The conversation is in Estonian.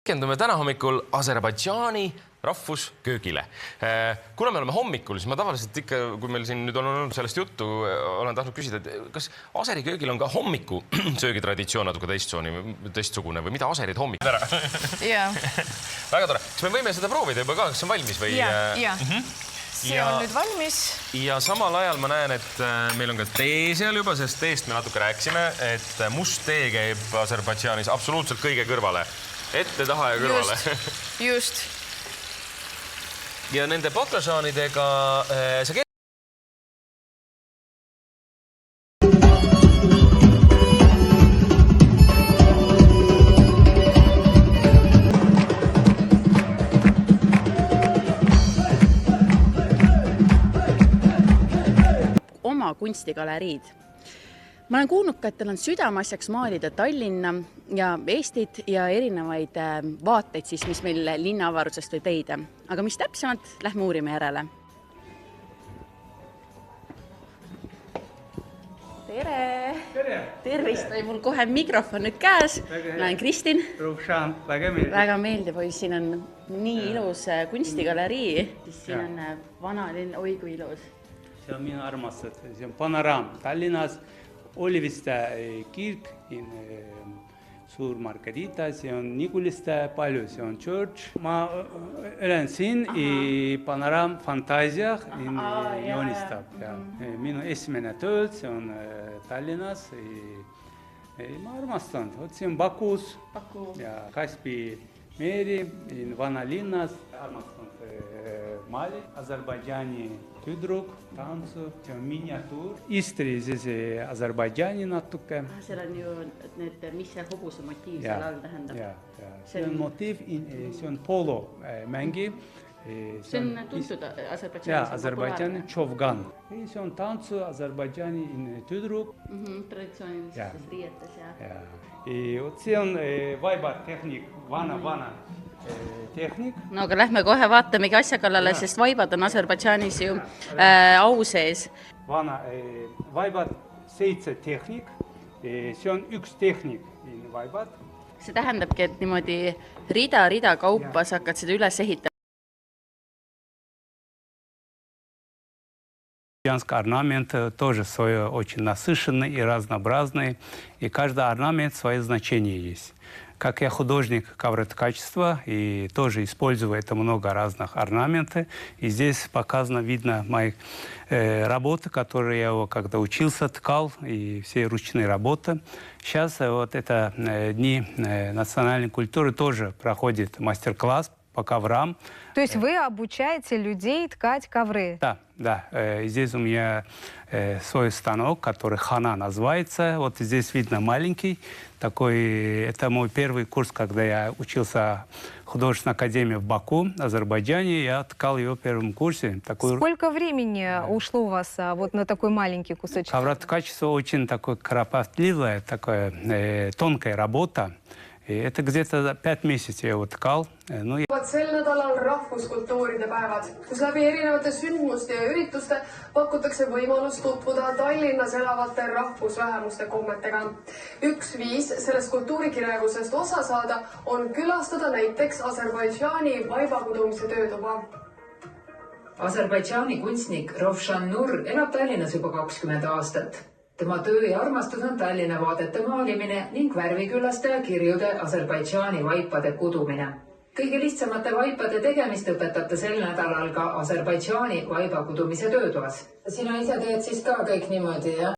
Keskendume täna hommikul Aserbaidžaani rahvusköögile. Kuna me oleme hommikul, siis ma tavaliselt ikka, kui meil siin nüüd on olnud sellest juttu, olen tahtnud küsida, et kas aseri köögil on ka hommiku söögitraditsioon natuke teistsugune või mida aserid hommikul ära? Jaa. Väga tore. Kas me võime seda proovida juba ka, kas see on valmis või? Jaa. See on nüüd valmis. Ja samal ajal ma näen, et meil on ka tee seal juba, sest teest me natuke rääkisime, et must tee käib Aserbaidžaanis absoluutselt kõige kõrvale. Ette, taha ja kõrvale. Just. Ja nende baklažaanidega sa oma kunstigaleriid. Ma olen kuulnud ka, et teil on südameasjaks maalida Tallinna ja Eestit ja erinevaid vaateid, siis, mis meil linnaavarusest võib leida. Aga mis täpsemalt, lähme uurime järele. Tere! Tere! Tervist! Või mul kohe mikrofon nüüd käes. Ma olen Kristin. Rufšan, väga meeldib. Väga meeldib, oi, siin on nii ilus kunstigalerii. Siin on vana linn, oi kui ilus. See on minu armastad, see on Panoram. Tallinnas oli vist kirk, suur Margarita, see on Nikuliste palju, see on church. Ma olen siin Panoram fantaasiah joonistab. Minu esimene tööl, see on Tallinnas. Ma armastan, see on Bakus ja Kaspi meri, vanalinnas. Armastan maali, Aserbaidžaani tüdruk, tantsu, see on miniatuur. Istri siis Aserbaidžaani natuke. Seal on ju need, mis see hobuse motiiv seal all tähendab. See on motiiv, see on polo mängi. See on tuntud Aserbaidžaanis. Jaa, Aserbaidžaani Čovgan. See on tantsu Aserbaidžaani tüdruk. Traditsioonilises riietes, jah. See on vaibatehnik, vana tehnik. No aga lähme kohe vaatamegi asja kallale, sest vaibad on Aserbaidžaanis ju au sees. Vana vaibad 7 tehnik, see on üks tehnik vaibad. See tähendabki, et niimoodi rida kaupas hakkad seda üles ehitama. Орнамент тоже свой очень насыщенный и разнообразный, и каждый орнамент свое значение есть. Как я художник ковроткачества, и тоже использую это много разных орнаментов. И здесь показано, видно мои работы, которые я когда учился, ткал, и все ручные работы. Сейчас вот это дни национальной культуры тоже проходит мастер-класс по коврам. То есть вы обучаете людей ткать ковры? Да. Здесь у меня свой станок, который Хана называется. Вот здесь видно маленький. Такой, это мой первый курс, когда я учился в художественной академии в Баку, Азербайджане. Я ткал его в первом курсе. Сколько времени ушло у вас вот на такой маленький кусочек? Ковроткачество очень такое кропотливое, такая тонкая работа. Это где-то 5 месяцев я его ткал. Sel nädalal rahvuskultuuride päevad, kus läbi erinevate sündmuste ja ürituste pakutakse võimalus tutvuda Tallinnas elavate rahvusvähemuste kommetega. Üks viis sellest kultuurikirjavusest osa saada on külastada näiteks Aserbaidžaani vaibakudumise töötuba. Aserbaidžaani kunstnik Rufšan Nur elab Tallinnas juba 20 aastat. Tema töö ja armastus on Tallinna vaadete maalimine ning värviküllaste ja kirjude Aserbaidžaani vaipade kudumine. Kõige lihtsamate vaipade tegemist õpetate sel nädalal ka Aserbaidžaani vaibakudumise töötoas. Sina ise teed siis ka kõik niimoodi, jah?